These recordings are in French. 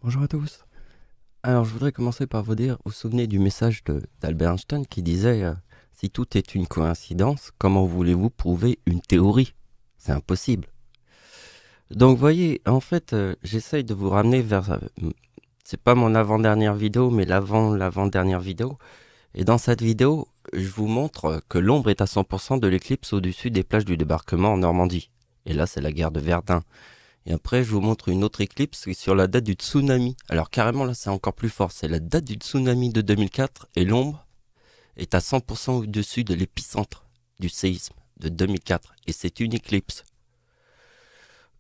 Bonjour à tous. Alors, je voudrais commencer par vous dire, vous vous souvenez du message d'Albert Einstein qui disait si tout est une coïncidence, comment voulez-vous prouver une théorie? C'est impossible. Donc, vous voyez, en fait, j'essaye de vous ramener vers... c'est pas mon avant-dernière vidéo, mais l'avant-dernière vidéo. Et dans cette vidéo, je vous montre que l'ombre est à 100% de l'éclipse au-dessus des plages du débarquement en Normandie. Et là, c'est la guerre de Verdun. Et après, je vous montre une autre éclipse sur la date du tsunami. Alors carrément, là, c'est encore plus fort. C'est la date du tsunami de 2004 et l'ombre est à 100% au-dessus de l'épicentre du séisme de 2004. Et c'est une éclipse.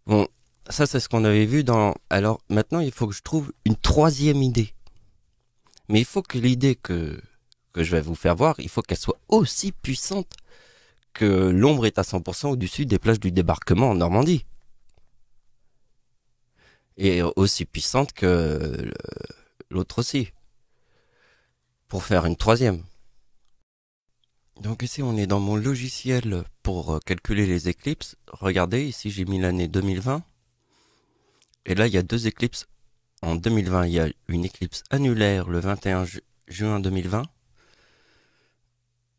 Bon, ça, c'est ce qu'on avait vu dans... Alors maintenant, il faut que je trouve une troisième idée. Mais il faut que l'idée que je vais vous faire voir, il faut qu'elle soit aussi puissante que l'ombre est à 100% au-dessus des plages du débarquement en Normandie. Et aussi puissante que l'autre aussi, pour faire une troisième. Donc ici on est dans mon logiciel pour calculer les éclipses. Regardez, ici j'ai mis l'année 2020. Et là il y a deux éclipses. En 2020 il y a une éclipse annulaire le 21 juin 2020.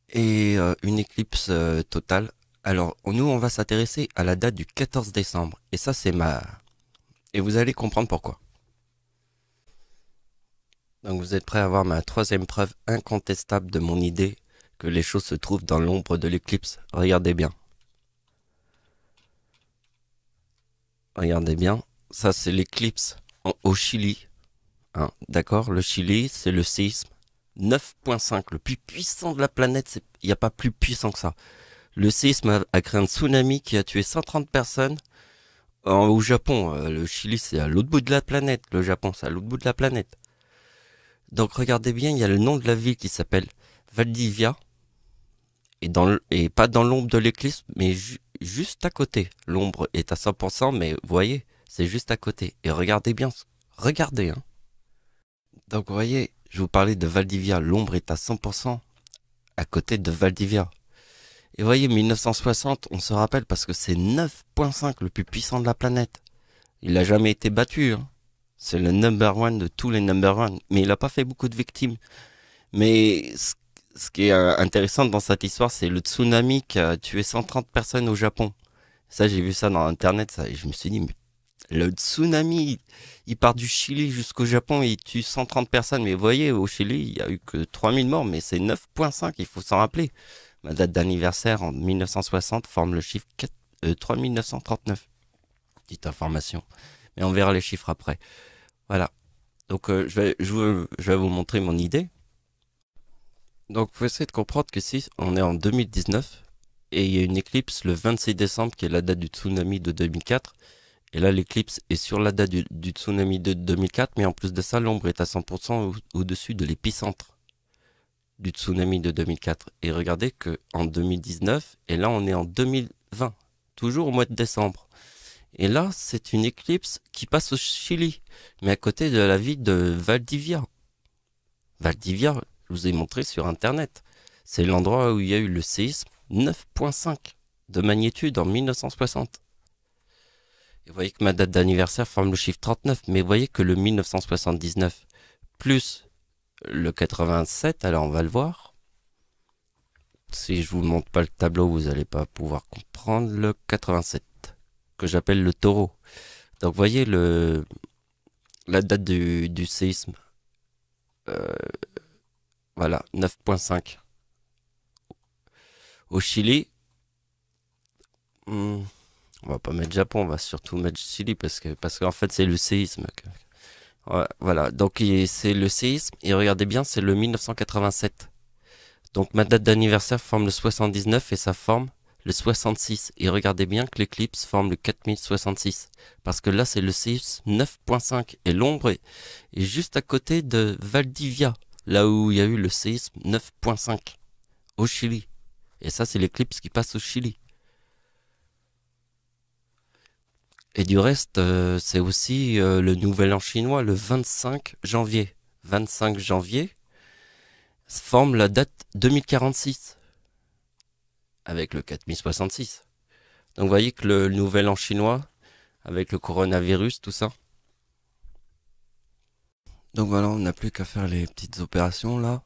Et une éclipse totale. Alors nous on va s'intéresser à la date du 14 décembre. Et ça c'est ma... Et vous allez comprendre pourquoi. Donc vous êtes prêts à voir ma troisième preuve incontestable de mon idée que les choses se trouvent dans l'ombre de l'éclipse. Regardez bien. Regardez bien. Ça, c'est l'éclipse au Chili. Hein, d'accord? Le Chili, c'est le séisme 9.5, le plus puissant de la planète. Il n'y a pas plus puissant que ça. Le séisme a créé un tsunami qui a tué 130 personnes au Japon. Le Chili, c'est à l'autre bout de la planète. Le Japon, c'est à l'autre bout de la planète. Donc regardez bien, il y a le nom de la ville qui s'appelle Valdivia. Et pas dans l'ombre de l'éclipse, mais juste à côté. L'ombre est à 100%, mais vous voyez, c'est juste à côté. Et regardez bien, regardez. Hein. Donc vous voyez, je vous parlais de Valdivia, l'ombre est à 100% à côté de Valdivia. Et vous voyez, 1960, on se rappelle parce que c'est 9.5, le plus puissant de la planète. Il n'a jamais été battu. Hein. C'est le number one de tous les number one. Mais il n'a pas fait beaucoup de victimes. Mais ce qui est intéressant dans cette histoire, c'est le tsunami qui a tué 130 personnes au Japon. Ça, j'ai vu ça dans Internet, ça, et je me suis dit, mais le tsunami, il part du Chili jusqu'au Japon et il tue 130 personnes. Mais vous voyez, au Chili, il y a eu que 3000 morts, mais c'est 9.5, il faut s'en rappeler. Ma date d'anniversaire en 1960 forme le chiffre 3939. Petite information. Mais on verra les chiffres après. Voilà. Donc, je vais vous montrer mon idée. Donc, il faut essayer de comprendre que si on est en 2019 et il y a une éclipse le 26 décembre qui est la date du tsunami de 2004. Et là, l'éclipse est sur la date du tsunami de 2004, mais en plus de ça, l'ombre est à 100% au-dessus de l'épicentre du tsunami de 2004. Et regardez que en 2019, et là on est en 2020, toujours au mois de décembre. Et là, c'est une éclipse qui passe au Chili, mais à côté de la ville de Valdivia. Valdivia, je vous ai montré sur Internet. C'est l'endroit où il y a eu le séisme 9.5 de magnitude en 1960. Et vous voyez que ma date d'anniversaire forme le chiffre 39, mais vous voyez que le 1979 plus le 87, alors on va le voir. Si je vous montre pas le tableau, vous n'allez pas pouvoir comprendre le 87, que j'appelle le taureau. Donc vous voyez la date du séisme. Euh, voilà, 9.5. Au Chili, on va pas mettre Japon, on va surtout mettre Chili parce qu'en fait c'est le séisme. Ouais, voilà, donc c'est le séisme et regardez bien, c'est le 1987. Donc ma date d'anniversaire forme le 79 et ça forme le 66. Et regardez bien que l'éclipse forme le 4066. Parce que là c'est le séisme 9.5 et l'ombre est juste à côté de Valdivia, là où il y a eu le séisme 9.5 au Chili. Et ça c'est l'éclipse qui passe au Chili. Et du reste, c'est aussi le nouvel an chinois, le 25 janvier. 25 janvier forme la date 2046, avec le 4066. Donc vous voyez que le nouvel an chinois, avec le coronavirus, tout ça, Donc voilà, on n'a plus qu'à faire les petites opérations là.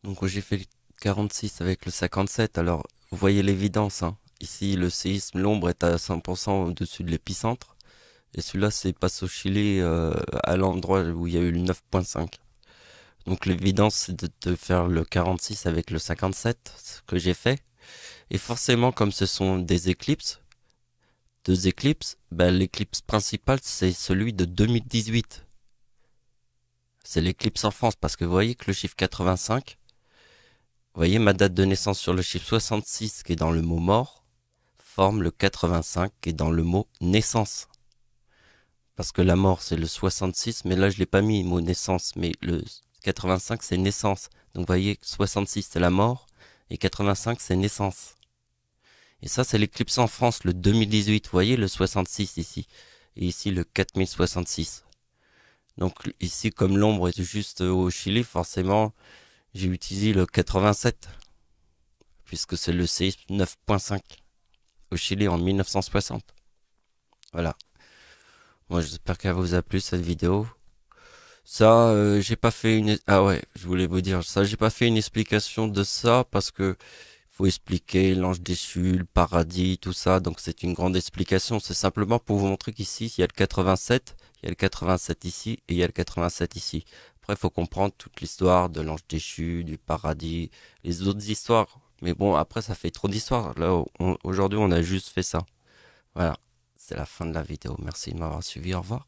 Donc j'ai fait le 46 avec le 57. Alors vous voyez l'évidence, hein. Ici le séisme, l'ombre est à 100% au-dessus de l'épicentre. Et celui-là c'est passe au Chili à l'endroit où il y a eu le 9.5. Donc l'évidence c'est de faire le 46 avec le 57, ce que j'ai fait. Et forcément comme ce sont des éclipses, deux éclipses, ben, l'éclipse principale c'est celui de 2018. C'est l'éclipse en France parce que vous voyez que le chiffre 85, vous voyez ma date de naissance sur le chiffre 66 qui est dans le mot mort, forme le 85 qui est dans le mot naissance. Parce que la mort c'est le 66, mais là je l'ai pas mis mot naissance, mais le 85 c'est naissance. Donc vous voyez 66 c'est la mort et 85 c'est naissance. Et ça c'est l'éclipse en France le 2018, vous voyez le 66 ici. Et ici le 4066. Donc ici comme l'ombre est juste au Chili, forcément j'ai utilisé le 87, puisque c'est le séisme 9.5 au Chili en 1960. Voilà. Moi j'espère qu'elle vous a plu cette vidéo. Ça, j'ai pas fait une... Ah ouais, je voulais vous dire ça, j'ai pas fait une explication de ça parce que faut expliquer l'ange déchu, le paradis, tout ça, donc c'est une grande explication. C'est simplement pour vous montrer qu'ici, il y a le 87, il y a le 87 ici et il y a le 87 ici. Après, il faut comprendre toute l'histoire de l'ange déchu, du paradis, les autres histoires. Mais bon, après, ça fait trop d'histoires. Là, aujourd'hui, on a juste fait ça. Voilà, c'est la fin de la vidéo. Merci de m'avoir suivi. Au revoir.